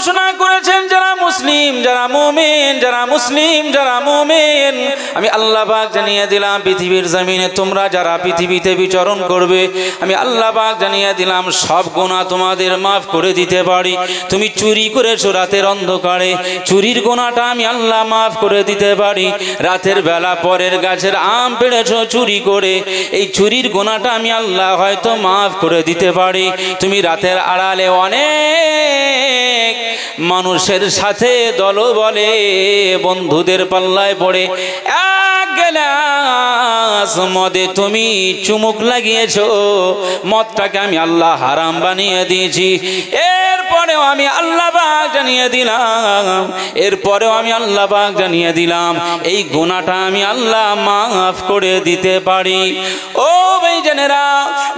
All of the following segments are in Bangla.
ঘোষণা করেছেন যারা মুসলিম, যারা মুমিন, যারা মুসলিম, যারা মুমিন, আমি আল্লাহ পাক জানিয়ে দিলাম পৃথিবীর জমিনে তোমরা যারা পৃথিবীতে বিচরণ করবে, আমি আল্লাহ পাক জানিয়ে দিলাম সব গুনাহ তোমাদের মাফ করে দিতে পারি। তুমি চুরি করেছো রাতের অন্ধকারে, চুরির গুনাহটা আমি আল্লাহ মাফ করে দিতে পারি। রাতের বেলা পরের গাছের আম পেড়েছো চুরি করে, এই চুরির গুনাহটা আমি আল্লাহ হয়তো মাফ করে দিতে পারি। তুমি রাতের আড়ালে অনেক মানুষের সাথে দলবলে বন্ধুদের পাল্লায় পড়ে এক গ্লাস মদে তুমি চুমুক লাগিয়েছো, মদটাকে আমি আল্লাহ হারাম বানিয়ে দিয়েছি। এরপরেও আমি আল্লাহ পাক জানিয়ে দিলাম, এরপরেও আমি আল্লাহ পাক জানিয়ে দিলাম এই গুনাহটা আমি আল্লাহ মাফ করে দিতে পারি। ও ভাইজানেরা,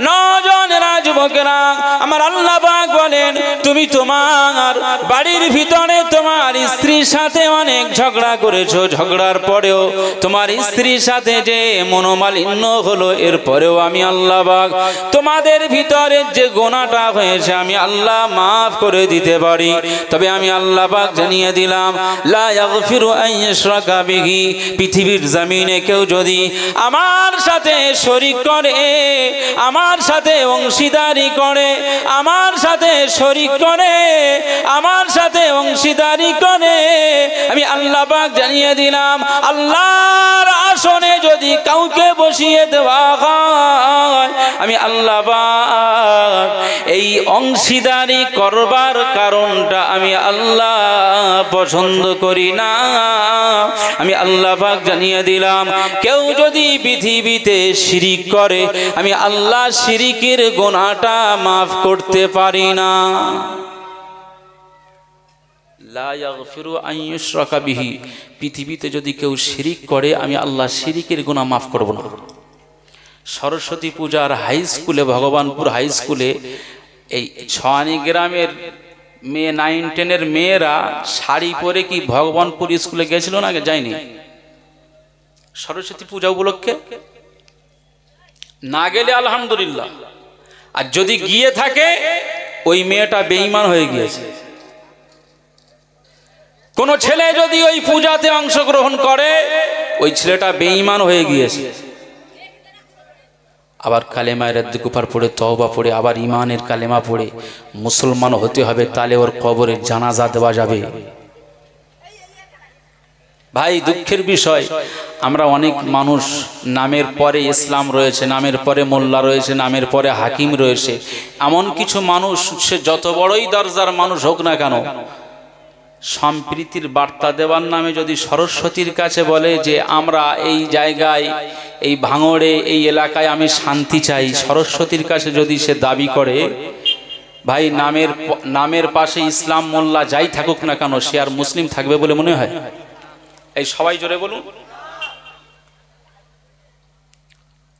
নওজওয়ানেরা, যুবকেরা, আমার আল্লাহ পাক বলেন তুমি তোমার বাড়ির ভিতরে তোমার স্ত্রীর সাথে অনেক ঝগড়া করেছো, ঝগড়ার পরেও তোমার স্ত্রীর সাথে যে মনোমালিন্য হলো, এরপরেও আমি আল্লাহ পাক তোমাদের ভিতরে যে গুনাহটা হয়েছে আমি আল্লাহ মাফ করে দিতে পারি। তবে আমি আল্লাহ পাক জানিয়ে দিলাম লা ইয়াগফিরু আন ইউশরাকা বিহি, পৃথিবীর জমিনে কেউ যদি আমার সাথে শরীক করে, আমার সাথে অংশীদারি করে, আমার সাথে শরীক করে, আমার সাথে অংশীদারি করে, আমি আল্লাহ পাক জানিয়ে দিলাম আল্লাহর আসনে যদি কাউকে বসিয়ে দেওয়া হয়, আমি আল্লাহ পাক এই অংশীদারি করবার কারণটা আমি আল্লাহ পছন্দ করি না। আমি আল্লাহ পাক জানিয়ে দিলাম কেউ যদি পৃথিবীতে শিরিক করে, আমি আল্লাহ শিরিকের গুনাহটা মাফ করতে পারি না। লা ইয়াগফিরু আন ইউশরাকা বিহি, পৃথিবীতে যদি কেউ শিরিক করে আমি আল্লাহ শিরিকের গুনাহ মাফ করব না। সরস্বতী পূজার হাই স্কুলে, ভগবানপুর হাই স্কুলে, এই ছয়ানি গ্রামের মেয়ে 9-10 মেয়েরা শাড়ি পরে কি ভগবানপুর স্কুলে গেছিল না? যায়নি? সরস্বতী পূজা উপলক্ষে না গেলে আলহামদুলিল্লাহ, আর যদি গিয়ে থাকে ওই মেয়েটা বেঈমান হয়ে গিয়েছে। কোন ছেলে যদি ওই পূজাতে অংশগ্রহণ করে ওই ছেলেটা বেঈমান হয়ে গিয়েছে। আবার কালেমায় রদ্দ কুফার পড়ে, তওবা পড়ে, আবার ইমানের কালেমা পড়ে মুসলমান হতে হবে, তাহলে ওর কবরে জানাজা দেওয়া যাবে। ভাই দুঃখের বিষয়, আমরা অনেক মানুষ নামের পরে ইসলাম রয়েছে, নামের পরে মোল্লা রয়েছে, নামের পরে হাকিম রয়েছে, এমন কিছু মানুষ সে যত বড়ই দরজার মানুষ হোক না কেন, সম্প্রীতির বার্তা দেওয়ার নামে যদি সরস্বতীর কাছে বলে যে আমরা এই জায়গায়, এই ভাঙড়ে, এই এলাকায় আমি শান্তি চাই, সরস্বতীর কাছে যদি সে দাবি করে, ভাই নামের পাশে ইসলাম মোল্লা যাই থাকুক না কেন সে আর মুসলিম থাকবে বলে মনে হয়? এই সবাই জোরে বলুন।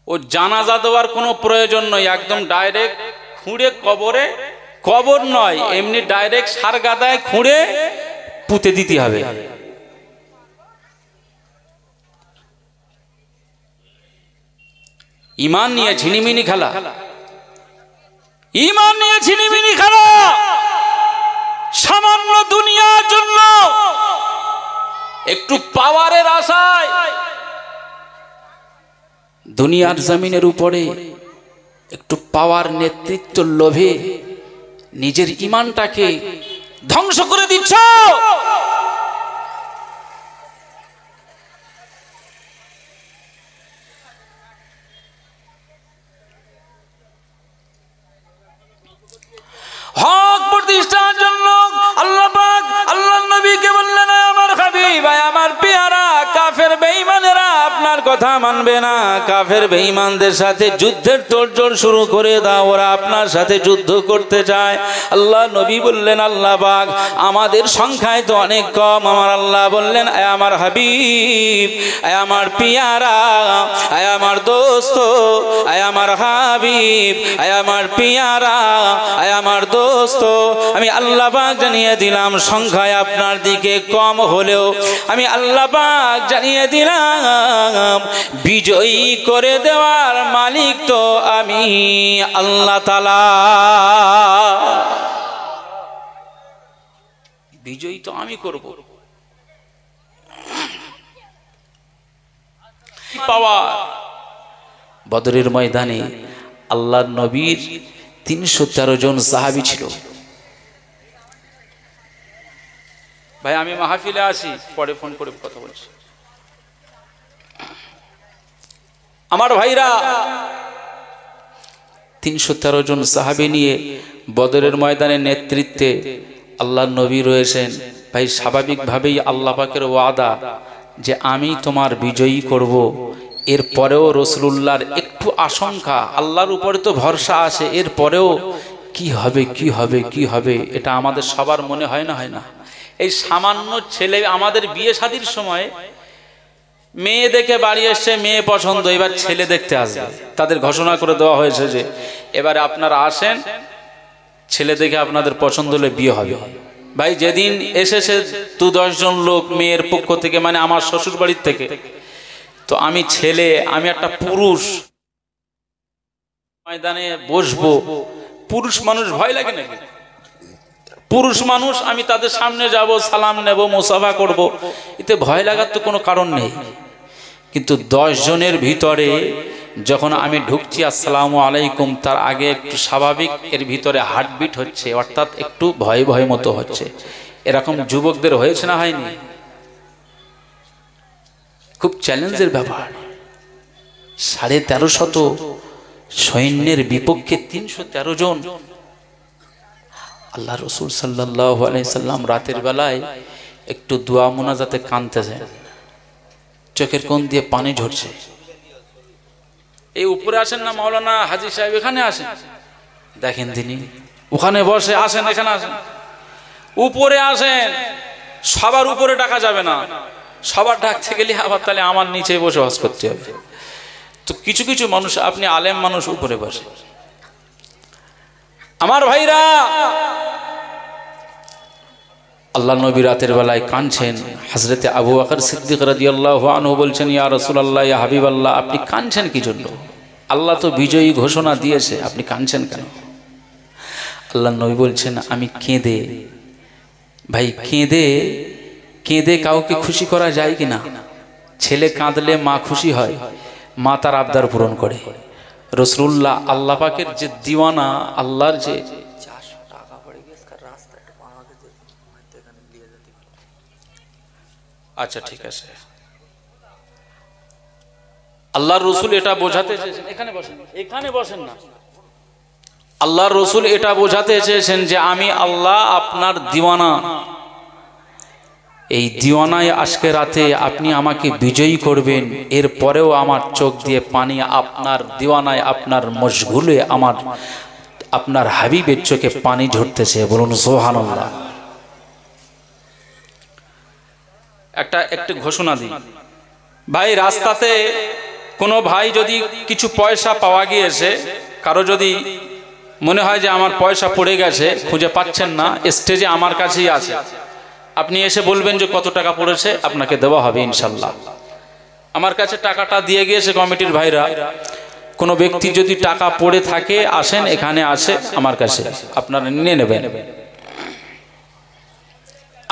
ও জানাজা দেওয়ার কোনো প্রয়োজন নয়, একদম ডাইরেক্ট খুঁড়ে কবরে, কবর নয় এমনি ডাইরেক্ট সার গাদায় খুঁড়ে পুঁতে দিতে হবে। ইমান নিয়ে ঝিনিমিনি খেলা, ইমান নিয়ে ঝিনিমিনি খেলা, সামান্য দুনিয়ার জন্য একটু পাওয়ারের আশায় দুনিয়ার জমিনের উপরে একটু পাওয়ার, নেতৃত্ব লোভে নিজের ইমানটাকে ধ্বংস করে দিচ্ছ। হক প্রতিষ্ঠার জন্য আল্লাহ পাক আল্লাহর নবীকে বললেন, আমার হাবিব, আমার পেয়ারা, কাফের বেঈমানেরা আপনার কথা মানবে না, কাফের বেঈমানদের সাথে যুদ্ধের তোড়জোড় শুরু করে দাও, ওরা আপনার সাথে যুদ্ধ করতে চায়। আল্লাহ নবী বললেন, আল্লাহ পাক আমাদের সংখ্যায় তো অনেক কম। আমার আল্লাহ বললেন, আমার হাবিব, আমার পেয়ারা, আমার দোস্ত, আমার হাবিব, আমার পেয়ারা, আমার দোস্ত, আমি আল্লাহ পাক জানিয়ে দিলাম সংখ্যায় আপনার দিকে কম হলেও আমি আল্লাহ পাক জানিয়ে দিলাম বিজয়ী করে দেওয়ার মালিক তো আমি আল্লাহ তাআলা। বিজয়ী তো আমি করব। পাওয়ার বদরের ময়দানে আল্লাহর নবীর 313 জন সাহাবী ছিল। ভাই আমি মাহফিলে আছি, পরে ফোন করে কথা বলছি। আমার ভাইরা 313 জন সাহাবী নিয়ে বদরের ময়দানে নেতৃত্বে আল্লাহর নবী রয়েছেন। ভাই স্বাভাবিকভাবেই আল্লাহ পাকের ওয়াদা যে আমি তোমার বিজয়ী করব। এরপরেও রাসূলুল্লাহর একটু আশঙ্কা, আল্লাহর উপরে তো ভরসা আছে, এরপরেও কি হবে কি হবে কি হবে, এটা আমাদের সবার মনে হয় না? হয় না? এই সামান্য ছেলে, আমাদের বিয়ে শাদীর সময় মেয়ে দেখে বাড়ি এসছে, মেয়ে পছন্দ, এবার ছেলে দেখতে আসবে, তাদের ঘোষণা করে দেওয়া হয়েছে যে এবারে আপনারা আসেন, ছেলে দেখে আপনাদের পছন্দ হলে বিয়ে হবে। ভাই যেদিন এসেছে 2-10 জন লোক মেয়ের পক্ষ থেকে, মানে আমার শ্বশুর বাড়ির থেকে, তো আমি ছেলে, আমি একটা পুরুষ, ময়দানে বসবো, পুরুষ মানুষ ভয় লাগে নাকি? পুরুষ মানুষ, আমি তাদের সামনে যাব, সালাম নেব, মুসাফা করব, এতে ভয় লাগার তো কোনো কারণ নেই। কিন্তু 10 জনের ভিতরে যখন আমি ঢুকছি আসসালামু আলাইকুম, তার আগে একটু স্বাভাবিক এর ভিতরে হার্টবিট হচ্ছে, অর্থাৎ একটু ভয় ভয় মতো হচ্ছে। এরকম যুবকদের হয়েছে না হয়নি? খুব চ্যালেঞ্জের ব্যাপার। 1350 সৈন্যের বিপক্ষে 313 জন। আল্লাহ রসুল সাল্লাল্লাহু আলাইহি সাল্লাম রাতের বেলায় একটু দোয়া মুনাজাতে কাঁদতেছেন, চোখের কোণ দিয়ে পানি ঝরছে। এই উপরে আসেন না মাওলানা হাজী সাহেব, এখানে আসেন, দেখেন তিনি ওখানে বসে, আসেন এখানে আসেন, উপরে আসেন। সবার উপরে ডাকা যাবে না, সবার ডাকতে গেলে আবার তাহলে আমার নিচে বসে হজ করতে হবে। তো কিছু কিছু মানুষ, আপনি আলেম মানুষ, উপরে বসে। আমার ভাইরা, আল্লাহ নবী রাতের বেলায় কাঁদছেন। হযরতে আবু বকর সিদ্দিক রাদিয়াল্লাহু আনহু বলছেন, ইয়া রাসূলুল্লাহ, ইয়া হাবিবাল্লাহ, আপনি কাঁদছেন কি জন্য? আল্লাহ তো বিজয়ী ঘোষণা দিয়েছে, আপনি কাঁদছেন কেন? আল্লাহ নবী বলছেন, আমি কেঁদে, ভাই কেঁদে কেঁদে কাউকে খুশি করা যায় কিনা? ছেলে কাঁদলে মা খুশি হয়, মা তার আবদার পূরণ করে। রাসূলুল্লাহ আল্লাহ পাকের যে দিওয়ানা, আল্লাহর যে, আচ্ছা ঠিক আছে, আল্লাহর রসুল এটা বোঝাতে চেয়েছেন, এখানে বসেন, এখানে বসেন না, আল্লাহর রসুল এটা বোঝাতে চেয়েছেন যে আমি আল্লাহ আপনার দিওয়ানা, এই দিওয়ানায় আজকে রাতে আপনি আমাকে বিজয়ী করবেন, এরপরেও আমার চোখ দিয়ে পানি আপনার দিওয়ানায়, আপনার মশগুলে আমার, আপনার হাবিবের চোখে পানি ঝরতেছে। বলুন সুবহানাল্লাহ। একটা ঘোষণা দিই ভাই, রাস্তাতে কোনো ভাই যদি কিছু পয়সা পাওয়া গিয়েছে, কারো যদি মনে হয় যে আমার পয়সা পড়ে গেছে, খুঁজে পাচ্ছেন না, স্টেজে আমার কাছেই আছে, আপনি এসে বলবেন যে কত টাকা পড়েছে, আপনাকে দেওয়া হবে ইনশাল্লাহ। আমার কাছে টাকাটা দিয়ে গিয়েছে কমিটির ভাইরা, কোনো ব্যক্তি যদি টাকা পড়ে থাকে, আসেন, এখানে আছে আমার কাছে, আপনারা নিয়ে নেবেন।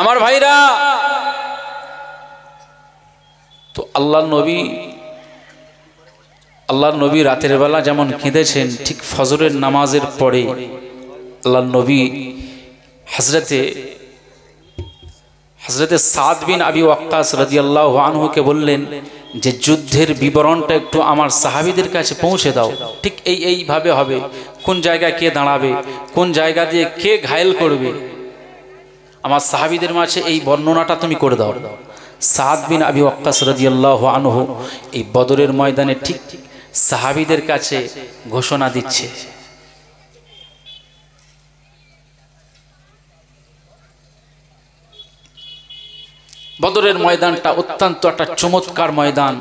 আমার ভাইরা, তো আল্লাহর নবী রাতের বেলা যেমন কেঁদেছেন, ঠিক ফজরের নামাজের পরে আল্লাহর নবী হযরতে সাদ বিন আবি ওয়াক্কাস রাদিয়াল্লাহু আনহুকে বললেন যে যুদ্ধের বিবরণটা একটু আমার সাহাবীদের কাছে পৌঁছে দাও, ঠিক এইভাবে হবে, কোন জায়গায় কে দাঁড়াবে, কোন জায়গা দিয়ে কে ঘায়েল করবে, আমার সাহাবীদের মাঝে এই বর্ণনাটা তুমি করে দাও। সাদ বিন আবি ওয়াক্কাস রাদিয়াল্লাহু আনহু এই বদরের ময়দানে ঠিক সাহাবীদের কাছে ঘোষণা দিচ্ছে। বদরের ময়দানটা অত্যন্ত একটা চমৎকার ময়দান,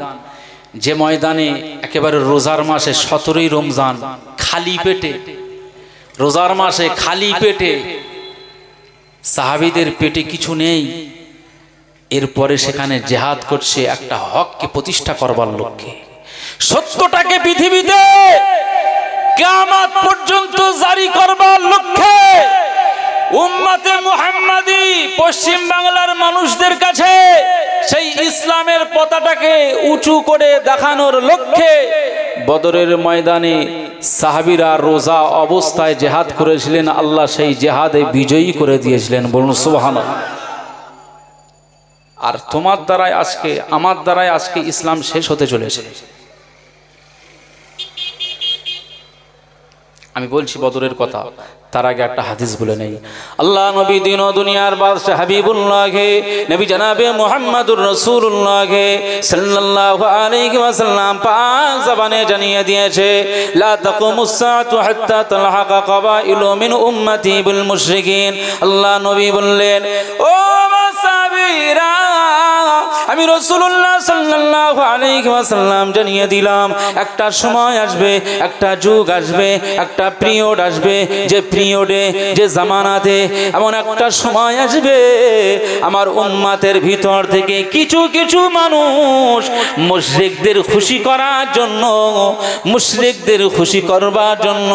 যে ময়দানে একেবারে রোজার মাসে 17ই রমজান খালি পেটে, রোজার মাসে খালি পেটে, সাহাবীদের পেটে কিছু নেই, এরপরে সেখানে জিহাদ করছে একটা হককে প্রতিষ্ঠা করবার লক্ষ্যে, সত্যটাকে পৃথিবীতে কিয়ামত পর্যন্ত জারি করবার লক্ষ্যে, উম্মতে মুহাম্মাদী পশ্চিম বাংলার মানুষদের কাছে সেই ইসলামের পতাকাকে উঁচু করে দেখানোর লক্ষ্যে বদরের ময়দানে সাহাবীরা রোজা অবস্থায় জিহাদ করেছিলেন, আল্লাহ সেই জিহাদে বিজয়ী করে দিয়েছিলেন। বলুন সুবহানাল্লাহ। আর তোমার দ্বারাই আজকে, আমার দ্বারাই আজকে ইসলাম শেষ হতে চলেছে। আমি বলছি বদরের কথা, তার আগে একটা হাদিস বলে নেই। আল্লাহ নবী দিন ও দুনিয়ার বাদশা হাবিবুল্লাহকে, নবী জনাবে মুহাম্মদুর রাসূলুল্লাহকে সাল্লাল্লাহু আলাইহি ওয়াসাল্লাম পাক জবানে জানিয়ে দিয়েছে, লা তাকুমুস সাআতু হাত্তা তালহাকা কাবাইলু মিন উম্মতি বিল মুশরিকিন। আল্লাহ নবী বললেন, ও সাহাবীরা, আমি রাসূলুল্লাহ সাল্লাল্লাহু আলাইহি ওয়াসাল্লাম জানিয়ে দিলাম, একটা সময় আসবে, একটা যুগ আসবে, একটা পিরিয়ড আসবে, যে পিরিয়ডে, যে জামানাতে এমন একটা সময় আসবে আমার উম্মতের ভিতর থেকে কিছু কিছু মানুষ মুশরিকদের খুশি করার জন্য, মুশরিকদের খুশি করবার জন্য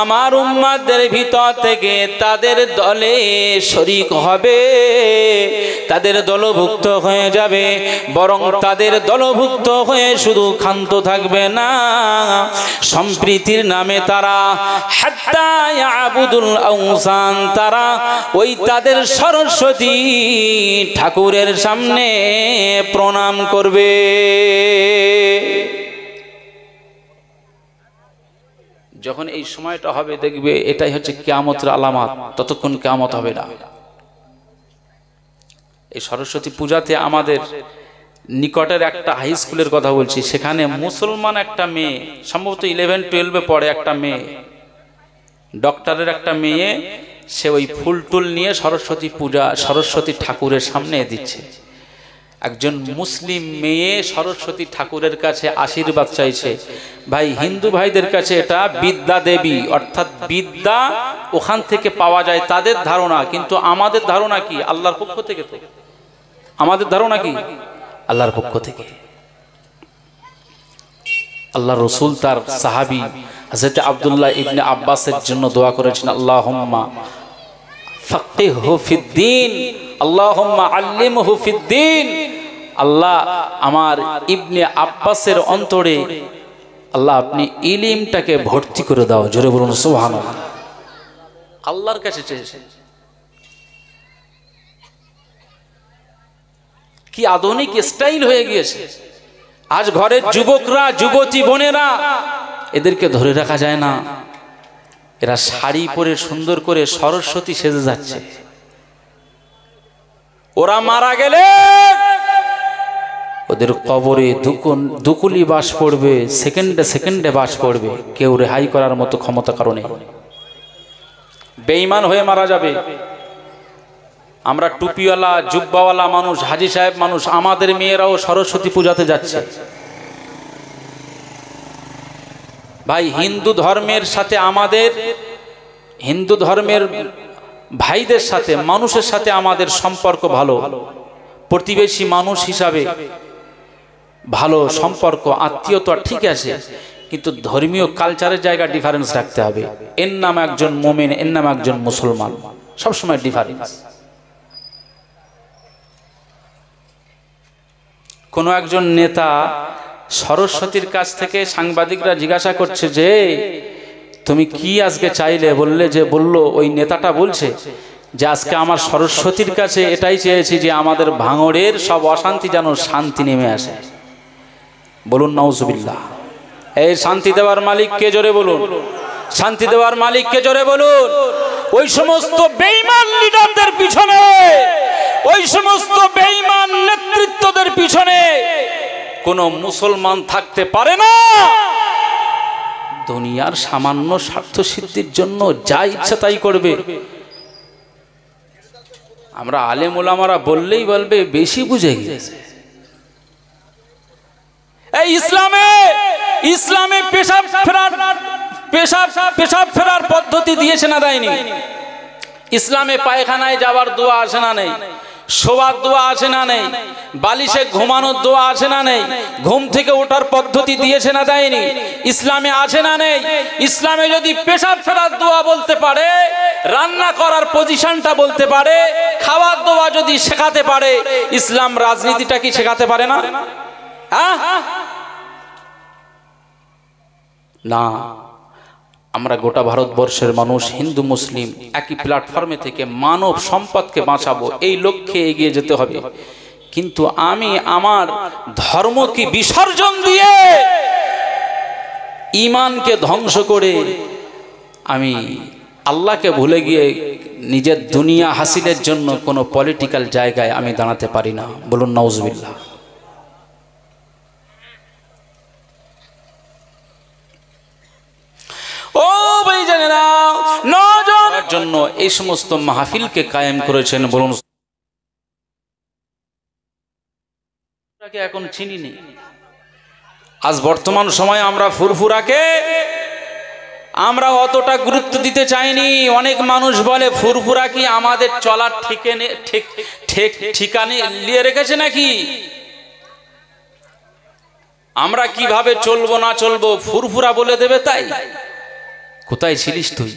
আমার উম্মতের ভিতর থেকে তাদের দলে শরীক হবে, তাদের দলভুক্ত হয়ে যাবে। বরং তাদের দলভুক্ত হয়ে শুধু ক্ষান্ত থাকবে না, সম্প্রীতির নামে তারা হাত্তা ইয়াবুদুল আওসান, তারা ওই তাদের সরস্বতী ঠাকুরের সামনে প্রণাম করবে। যখন এই সময়টা হবে দেখবে এটাই হচ্ছে কিয়ামতের আলামত, ততক্ষণ কিয়ামত হবে না। এই সরস্বতী পূজাতে আমাদের নিকটের একটা হাই স্কুলের কথা বলছি, সেখানে মুসলমান একটা মেয়ে, সম্ভবত 11-12 পড়ে, একটা মেয়ে, ডক্টরের একটা মেয়ে, সে ওই ফুল টুল নিয়ে সরস্বতী পূজা, সরস্বতী ঠাকুরের সামনে দিচ্ছে। একজন মুসলিম মেয়ে সরস্বতী ঠাকুরের কাছে আশীর্বাদ চাইছে। ভাই, হিন্দু ভাইদের কাছে এটা বিদ্যা দেবী, অর্থাৎ বিদ্যা ওখান থেকে পাওয়া যায় তাদের ধারণা, কিন্তু আমাদের ধারণা কি? আল্লাহর পক্ষ থেকে। তো আমাদের ধারণা কি? আল্লাহর পক্ষ থেকে। আল্লাহ রসুল তার সাহাবী হযরত আব্দুল্লাহ ইবনে আব্বাসের জন্য দোয়া করেছেন, আল্লাহুম্মা ফাক্কিহহু ফিদ্দীন, আল্লাহুম্মা আল্লিমহু ফিদ্দীন। আল্লাহ আমার ইবনে আব্বাসের অন্তরে আল্লাহ আপনি ইলমটাকে ভর্তি করে দাও। জোরে বলুন সুবহানাল্লাহ। আল্লাহর কাছে চেয়েছে। কি আধুনিক স্টাইল হয়ে গিয়েছে আজ ঘরের যুবকরা, যুবতী বোনেরা, এদেরকে ধরে রাখা যায় না। এরা শাড়ি পরে সুন্দর করে সরস্বতী সেজে যাচ্ছে। ওরা মারা গেলে ওদের কবরে দুকুলি বাস পড়বে, সেকেন্ডে সেকেন্ডে বাস পড়বে, কেউ রেহাই করার মতো ক্ষমতা কারণে বেঈমান হয়ে মারা যাবে। আমরা টুপিওয়ালা, জুব্বাওয়ালা মানুষ, হাজি সাহেব মানুষ, আমাদের মেয়েরাও সরস্বতী পূজাতে যাচ্ছে। ভাই, হিন্দু ধর্মের সাথে আমাদের, হিন্দু ধর্মের ভাইদের সাথে, মানুষের সাথে আমাদের সম্পর্ক ভালো, প্রতিবেশী মানুষ হিসাবে ভালো সম্পর্ক, আত্মীয়তা ঠিক আছে, কিন্তু ধর্মীয় কালচারের জায়গা ডিফারেন্স রাখতে হবে। এর নাম একজন মুমিন, এর নাম একজন মুসলমান, সবসময় ডিফারেন্স। কোনো একজন নেতা সরস্বতীর কাছ থেকে সাংবাদিকরা জিজ্ঞাসা করছে যে তুমি কি আজকে চাইলে? বললো ওই নেতাটা বলছে যে আজকে আমার সরস্বতীর কাছে এটাই চেয়েছি যে আমাদের ভাঙড়ের সব অশান্তি যেন শান্তি নেমে আসে। বলুন নাউজুবিল্লাহ। এই শান্তি দেওয়ার মালিক কে? জোরে বলুন। শান্তি দেওয়ার মালিক কে? জোরে বলুন। ওই সমস্ত বেঈমান লিডারদের পিছনে, ওই সমস্ত বেঈমান নেতৃত্বদের পিছনে কোনো মুসলমান থাকতে পারে না। দুনিয়ার সামান্য স্বার্থ সিদ্ধির জন্য যা ইচ্ছা তাই করবে। আমরা আলেম ওলামারা বললেই বলবে বেশি বুঝে গিয়েছে। এই ইসলামে পেশাব ফেরার পদ্ধতি দিয়েছে না দেয়নি? ইসলামে পায়খানায় যাওয়ার দোয়া আসে না নেই? শোবার দোয়া আছে না নেই? বালিশে ঘুমানোর দোয়া আছে না নেই? ঘুম থেকে ওঠার পদ্ধতি দিয়েছে না দেয়নি? ইসলামে আছে না নেই? ইসলামে যদি পেশাব ফেরার দোয়া বলতে পারে, রান্না করার পজিশনটা বলতে পারে, খাওয়ার দোয়া যদি শেখাতে পারে, ইসলাম রাজনীতিটা কি শেখাতে পারে না? না। আমরা গোটা ভারতবর্ষের মানুষ, হিন্দু মুসলিম একই প্ল্যাটফর্মে থেকে মানব সম্পদকে বাঁচাবো, এই লক্ষ্যে এগিয়ে যেতে হবে। কিন্তু আমি আমার ধর্মকে বিসর্জন দিয়ে, ঈমানকে ধ্বংস করে আমি আল্লাহকে ভুলে গিয়ে নিজের দুনিয়া হাসিলের জন্য কোনো পলিটিক্যাল জায়গায় আমি দাঁড়াতে পারি না। বলুন নাউজুবিল্লাহ। ও ভাই জানেরা, নজরের জন্য এই সমস্ত মাহফিলকে কায়েম করেছেন। বলুন, এখন চিনি নি। আজ বর্তমান সময়ে আমরা ফুরফুরাকে আমরা অতটা গুরুত্ব দিতে চাইনি। অনেক মানুষ বলে ফুরফুরা কি আমাদের চলার ঠিকানে নিয়ে রেখেছে নাকি? আমরা কিভাবে চলবো না চলবো ফুরফুরা বলে দেবে তাই? কোথায় ছিলিস তুই?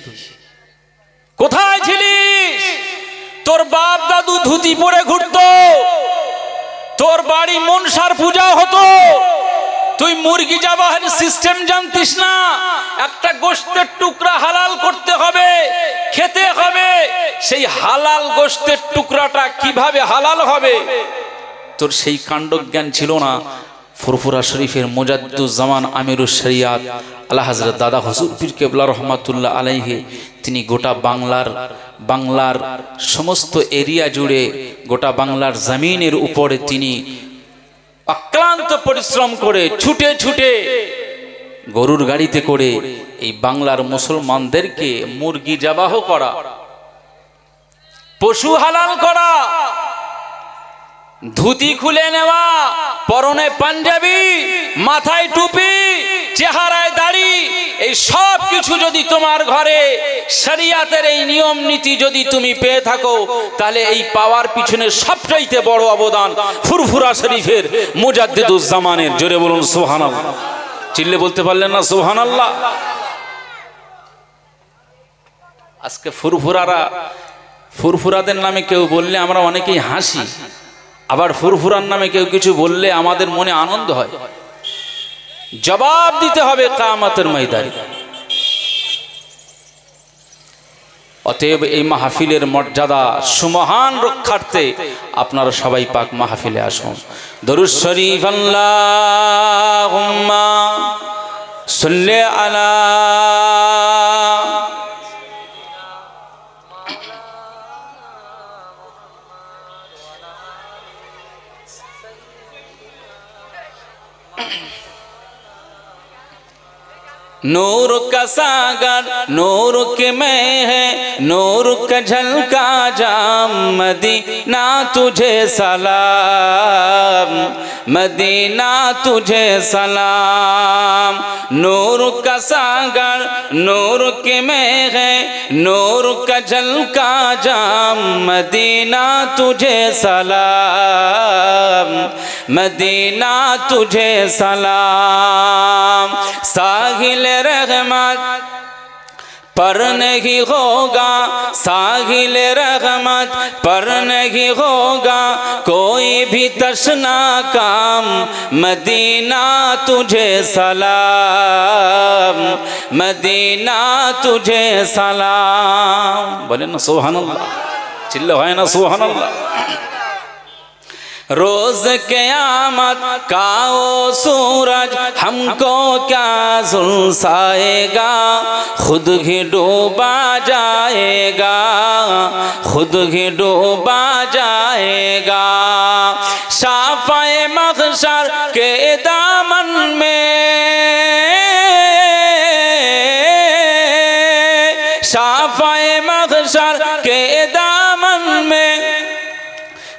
কোথায় ছিলিস? তোর বাপ দাদু ধুতি পরে ঘুরতো, তোর বাড়ি মনসার পূজা হতো, তুই মুরগি জবাহের সিস্টেম জানতিস না? একটা গোশতের টুকরা হালাল করতে হবে, খেতে হবে। সেই হালাল গোশতের টুকরাটা কিভাবে হালাল হবে তোর সেই কাণ্ডজ্ঞান ছিল না। ফুরফুরা শরীফের মুজাদ্দুজ্জামান আমিরুশ শরিয়াত আলা হযরত দাদা হুজুর পীর কেবলা রহমাতুল্লাহ আলাইহি, তিনি গোটা বাংলার সমস্ত এরিয়া জুড়ে, গোটা বাংলার জমিনের উপরে তিনি অক্লান্ত পরিশ্রম করে ছুটে ছুটে গরুর গাড়িতে করে এই বাংলার মুসলমানদেরকে মুরগি জবাহ করা, পশু হালাল করা, ধুতি খুলে নেওয়া, পরনে পাঞ্জাবি, মাথায় টুপি, চেহারায় দাড়ি, এই সব কিছু যদি তোমার ঘরে শরিয়াতের এই নিয়ম নীতি যদি তুমি পেয়ে থাকো, তাহলে এই পাওয়ার পিছনে সবচাইতে বড় অবদান ফুরফুরা শরীফের মুজাদ্দিদুজ্জামানের। জোরে বলুন সুবহানাল্লাহ। চিল্লে বলতে পারলেন না সুবহানাল্লাহ? আজকে ফুরফুরাদের নামে কেউ বললে আমরা অনেকেই হাসি, আবার ফুরফুরার নামে কেউ কিছু বললে আমাদের মনে আনন্দ হয়। জবাব দিতে হবে কিয়ামতের ময়দানে। অতএব এই মাহফিলের মর্যাদা সুমহান রক্ষার্থে আপনারা সবাই পাক মাহফিলে আসুন। দরুদ শরীফ আল্লাহুম্মা সাল্লি আলা नूर का सागर नूर के में है, नूर का झलका जाम, मदीना तुझे सलाम, मदीना तुझे सलाम। नूर का सागर नूर के में है, नूर का झलका जाम, मदीना तुझे सलाम, मदीना तुझे सलाम। साहिल रहमत पर नहीं होगा, साहिल रहमत पर नहीं होगा कोई भी तशना काम, मदीना तुझे सलाम, मदीना तुझे सलाम। बोले ना सुभानअल्लाह, चिल्ला है ना सुभानअल्लाह। रोज क़यामत का वो सूरज हमको क्या झुलसाएगा, खुद ही डूबा जाएगा, खुद ही डूबा जाएगा। शाफ़ाए महशर के दामन में, शाफ़ाए महशर के दामन में,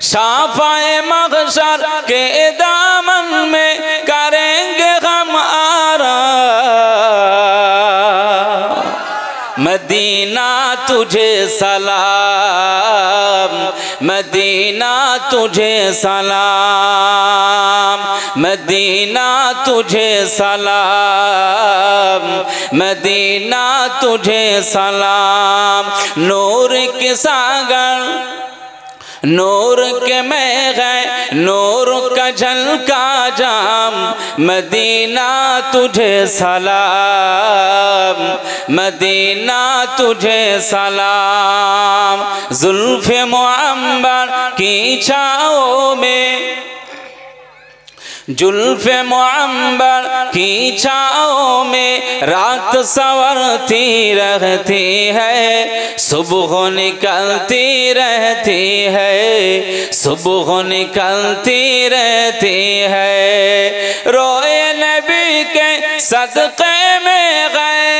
शाफ़ाए महशर के दामन में करेंगे हम आराम, मदीना तुझे सलाम, मदीना तुझे सलाम, मदीना तुझे सलाम, मदीना तुझे सलाम। नूर के सागर, नूर के मैं है, नूर का झलका जाम, मदीना तुझे सलाम, मदीना तुझे सलाम। जुल्फ़े मुअम्बर की छाओं में, जुल्फ़े मुअम्बर की छाओं में रात संवरती रहती है, सुबह निकलती रहती है, सुबह निकलती रहती है। रोए नबी के सदक़े में गए,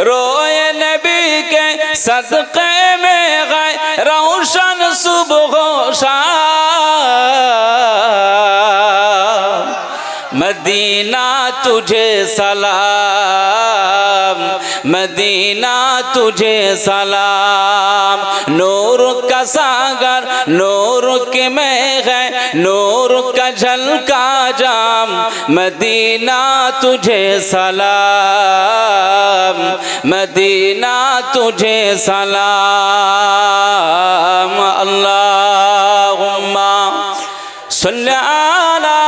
रोए नबी के सदक़े में गए, रोशन सुबह शाम, मदीना तुझे सलाम, मदीना तुझे सलाम। नूर का सागर, नूर के मैं है, नूर का झलका जाम, मदीना तुझे सलाम, मदीना तुझे सलाम। अल्लाहुम्मा सल्ली अला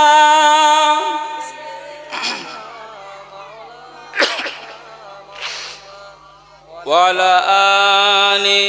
वाला आली।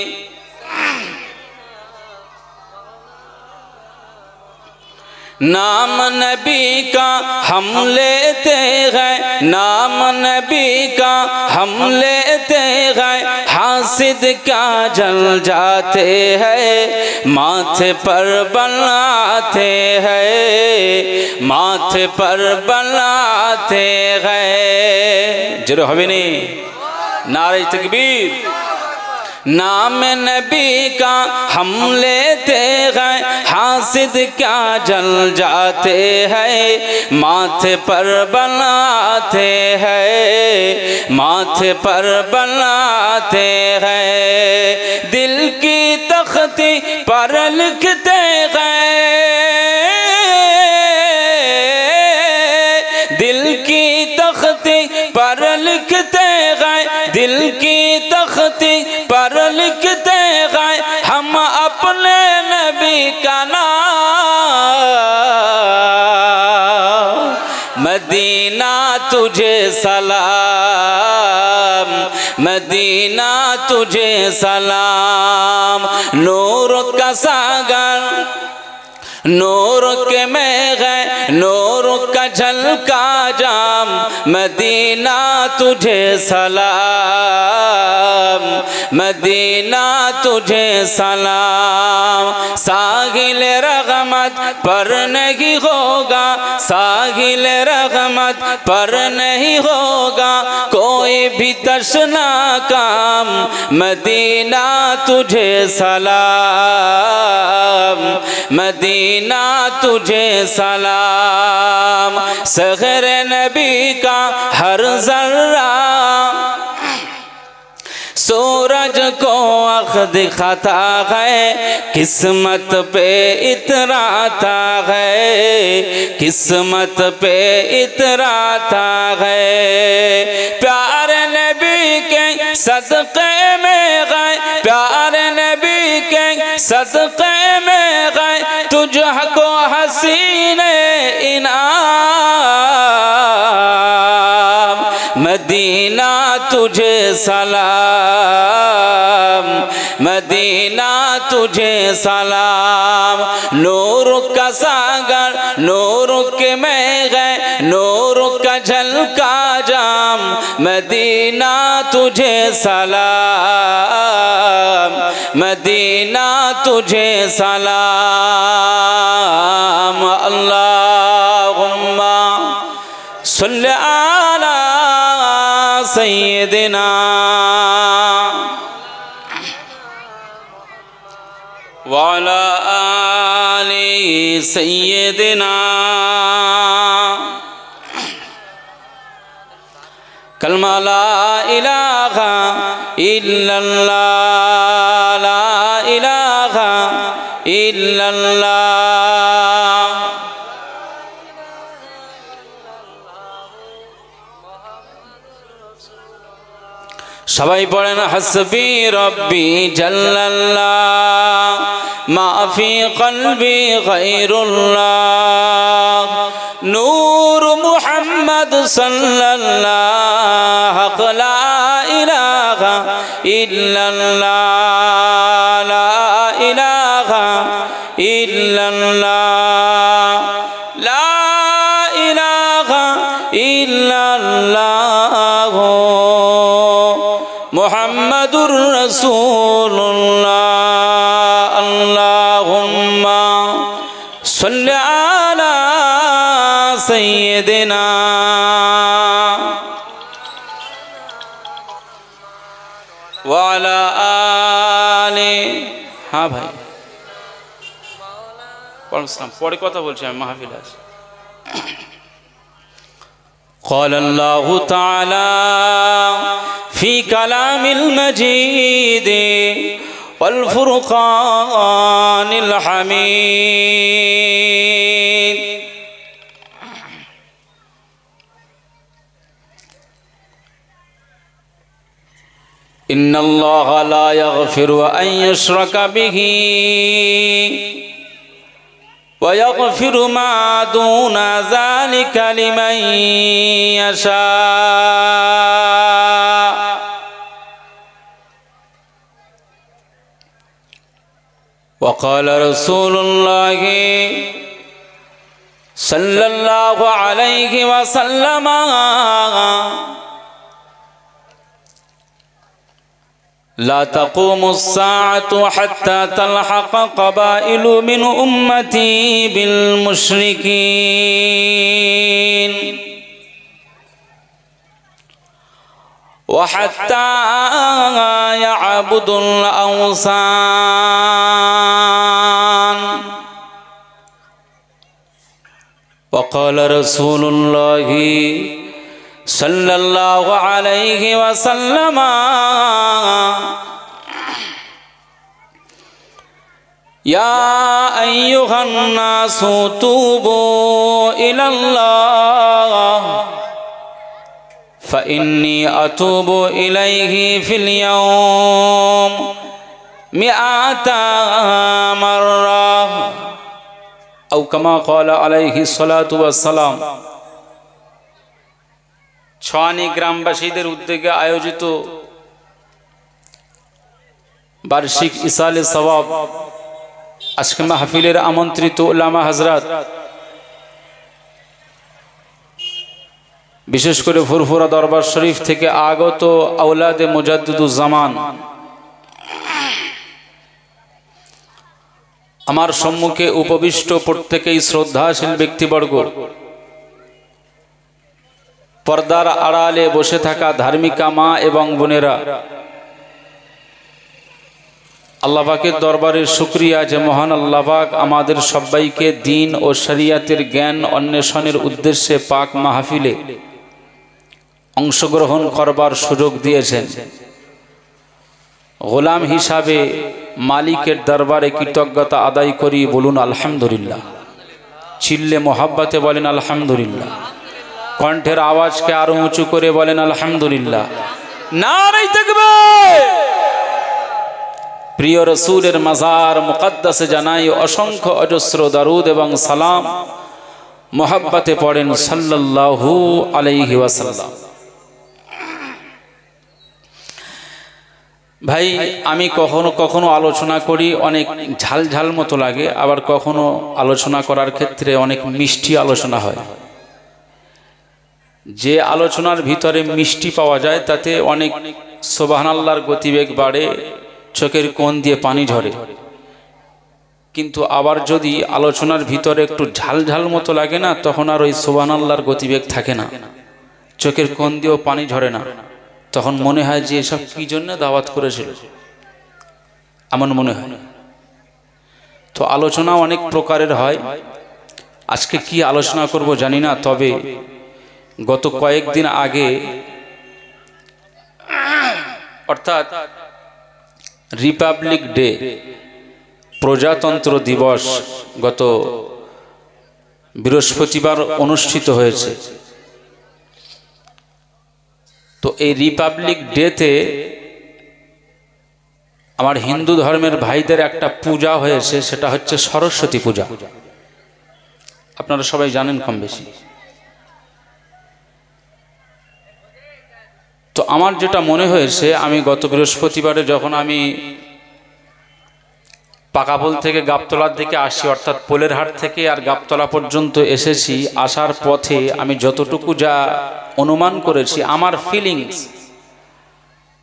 नाम नबी का हम लेते हैं, नाम नबी का हम लेते हैं, हासिद क्या जल जाते हैं, माथे पर बनाते हैं, माथे पर बनाते हैं। जरूर हवे नहीं, नारे तकबीर। नाम नबी का हम लेते हैं, हासिद क्या जल जाते हैं, माथे पर बनाते हैं, माथे पर बनाते हैं। दिल की तख्ती पर लिखते हैं, दिल की तख्ती पर लिखते हैं, दिल की तख्ती पर लिखते हैं हम अपने नबी का नाम। मदीना तुझे सलाम, मदीना तुझे सलाम। नूर का सागर, नूर के मैं है, नूर का झलका जाम, मदीना तुझे सलाम, मदीना तुझे सलाम। साहिल रहमत पर नहीं होगा, साहिल रहमत पर नहीं होगा कोई भी तशना काम, मदीना तुझे सलाम, मदीना तुझे सलाम। सहर नबी का हर जर्रा सूरज को आँख दिखाता है, किस्मत पे इतराता है, किस्मत पे इतराता है। प्यारे नबी के सदक़े में गए, प्यारे नबी के सदक़े में गए, तुझको हसीने इनाम, मदीना तुझे सलाम, मदीना तुझे सलाम। नूर का सागर, नूर के मैं है, नूर का झलका जाम, मदीना तुझे सलाम, मदीना तुझे सलाम। अल्लाहुम्मा सल्ली अला सय्यिदिना वाला आली सय्यिदिना। कलमा ला इलाहा इल्लल्लाह, ला इलाहा इल्लल्लाह। সবাই পড়েন হাসবি রব্বি জাল্লাল্লাহ মা ফি কলবি গায়রুল্লাহ নূর মুহাম্মদ সাল্লাল্লাহ লা ইলাহা ইল্লাল্লাহ, লা ইলাহা ইল্লাল্লাহ, লা ইলাহা ইল্লাল্লাহ মুহাম্মাদুর রাসূলুল্লাহ। আল্লাহুম্মা সাল্লি আলা সাইয়্যিদিনা ওয়া আলা আলি। হ্যাঁ ভাই পরে কথা বলছি আমি, মাহফিল আছে। قال الله تعالى في كلام المجيد والفرقان الحميد إن الله لا يغفر أن يشرك به ويغفر ما دون ذلك لمن يشاء وقال رسول الله صلى الله عليه وسلم لا تقوم الساعة حتى تلحق قبائل من أمتي بالمشركين وحتى يعبدوا الأوثان وقال رسول الله صلى الله عليه وسلم يا أيها الناس توبوا إلى الله فإني أتوب إليه في اليوم 100 مرة أو كما قال عليه الصلاة والسلام। ছয়ানি গ্রামবাসীদের উদ্যোগে আয়োজিত বার্ষিক ইসালে সওয়াব আজকে মাহফিলের আমন্ত্রিত উলামা হযরত, বিশেষ করে ফুরফুরা দরবার শরীফ থেকে আগত আওলাদে মুজাদ্দিদুজ জামান, আমার সম্মুখে উপবিষ্ট প্রত্যেকেই শ্রদ্ধাশীল ব্যক্তিবর্গ, পর্দার আড়ালে বসে থাকা ধার্মিকা মা এবং বোনেরা, আল্লাহ পাকের দরবারে শুকরিয়া যে মহান আল্লাহ পাক আমাদের সবাইকে দ্বীন ও শরীয়তের জ্ঞান অন্বেষণের উদ্দেশ্যে পাক মাহফিলে অংশগ্রহণ করবার সুযোগ দিয়েছেন। গোলাম হিসাবে মালিকের দরবারে কৃতজ্ঞতা আদায় করি, বলুন আলহামদুলিল্লাহ। চিল্লে মোহাব্বতে বলেন আলহামদুলিল্লাহ। কণ্ঠের আওয়াজকে আরো উঁচু করে বলেন আলহামদুলিল্লাহ। নারে তাকবীর। প্রিয় রাসূলের মাজার মুকদ্দাসে জানাই অসংখ্য অজস্র দরুদ এবং সালাম। মোহাব্বতে পড়েন সাল্লাল্লাহু আলাইহি ওয়াসাল্লাম। ভাই, আমি কখনো কখনো আলোচনা করি অনেক ঝাল ঝাল মতো লাগে, আবার কখনো আলোচনা করার ক্ষেত্রে অনেক মিষ্টি আলোচনা হয়। যে আলোচনার ভিতরে মিষ্টি পাওয়া যায় তাতে অনেক সুবহানাল্লাহর গতিবেগ বাড়ে, চোখের কোণ দিয়ে পানি ঝরে। কিন্তু আবার যদি আলোচনার ভিতরে একটু ঝাল ঝাল মতো লাগে না, তখন আর ওই সুবহানাল্লাহর গতিবেগ থাকে না, চোখের কোণ দিয়েও পানি ঝরে না। তখন মনে হয় যে এসব কি জন্য দাওয়াত করেছিল, এমন মনে হয়। তো আলোচনা অনেক প্রকারের হয়। আজকে কি আলোচনা করব জানি না, তবে গত কয়েকদিন আগে অর্থাৎ রিপাবলিক ডে, প্রজাতন্ত্র দিবস গত বৃহস্পতিবার অনুষ্ঠিত হয়েছে। তো এই রিপাবলিক ডেতে আমার হিন্দু ধর্মের ভাইদের একটা পূজা হয়েছে, সেটা হচ্ছে সরস্বতী পূজা। আপনারা সবাই জানেন কম বেশি। তো আমার যেটা মনে হয়েছে, আমি গত বৃহস্পতিবারে যখন আমি পাকাপোল থেকে গাবতলার দিকে আসি, অর্থাৎ পোলের হাট থেকে আর গাবতলা পর্যন্ত এসেছি, আসার পথে আমি যতটুকু যা অনুমান করেছি, আমার ফিলিংস,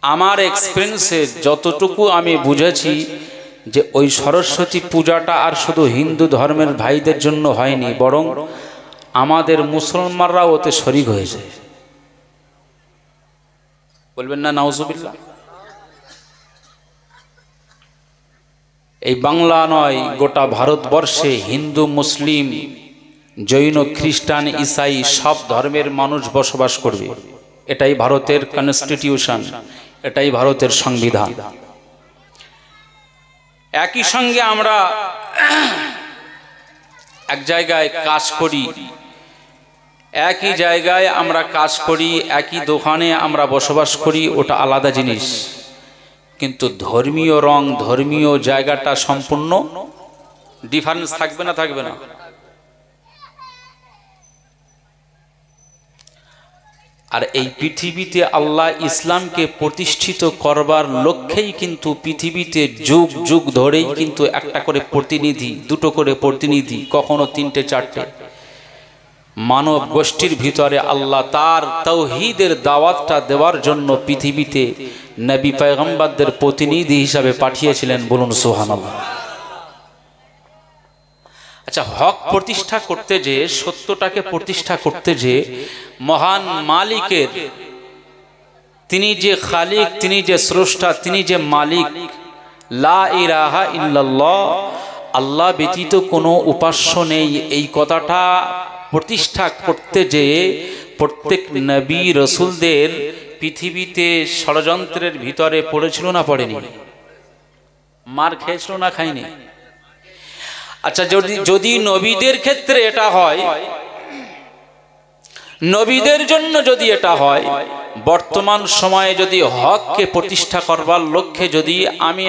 আমার এক্সপিরিয়েন্সে যতটুকু আমি বুঝেছি, যে ওই সরস্বতী পূজাটা আর শুধু হিন্দু ধর্মের ভাইদের জন্য হয়নি, বরং আমাদের মুসলমানরাও ওতে শরীক হয়েছে। বলবেন না নাউজুবিল্লাহ? এই বাংলা নয়, গোটা ভারতবর্ষে হিন্দু, মুসলিম, জৈন, খ্রিস্টান, ঈসাই সব ধর্মের মানুষ বসবাস করবে। এটাই ভারতের কনস্টিটিউশন, এটাই ভারতের সংবিধান। একই সঙ্গে আমরা এক জায়গায় কাজ করি, একই জায়গায় আমরা কাজ করি, একই দোকানে আমরা বসবাস করি, ওটা আলাদা জিনিস। কিন্তু ধর্মীয় রং, ধর্মীয় জায়গাটা সম্পূর্ণ ডিফারেন্স থাকবে না? থাকবে না? আর এই পৃথিবীতে আল্লাহ ইসলামকে প্রতিষ্ঠিত করবার লক্ষ্যেই কিন্তু পৃথিবীতে যুগ যুগ ধরেই কিন্তু একটা করে প্রতিনিধি, দুটো করে প্রতিনিধি, কখনো তিনটে চারটে মানব গোষ্ঠীর ভিতরে আল্লাহ তার তাওহীদের দাওয়াতটা দেওয়ার জন্য পৃথিবীতে নবী পয়গম্বরদের প্রতিনিধি হিসাবে পাঠিয়েছিলেন। বলুন সুবহানাল্লাহ। আচ্ছা, হক প্রতিষ্ঠা করতে যে, সত্যটাকে প্রতিষ্ঠা করতে যে মহান মালিকের, তিনি যে খালিক, তিনি যে স্রষ্টা, তিনি যে মালিক, লা ইলাহা ইল্লাল্লাহ, আল্লাহ ব্যতীত কোনো উপাস্য নেই, এই কথাটা প্রতিষ্ঠা করতে যে প্রত্যেক নবী রসুলদের পৃথিবীতে ষড়যন্ত্রের ভিতরে পড়েছিল না পড়েনি? মার খেয়েছিল না খায়নি? আচ্ছা, যদি নবীদের ক্ষেত্রে এটা হয়, নবীদের জন্য যদি এটা হয়, বর্তমান সময়ে যদি হককে প্রতিষ্ঠা করবার লক্ষ্যে যদি আমি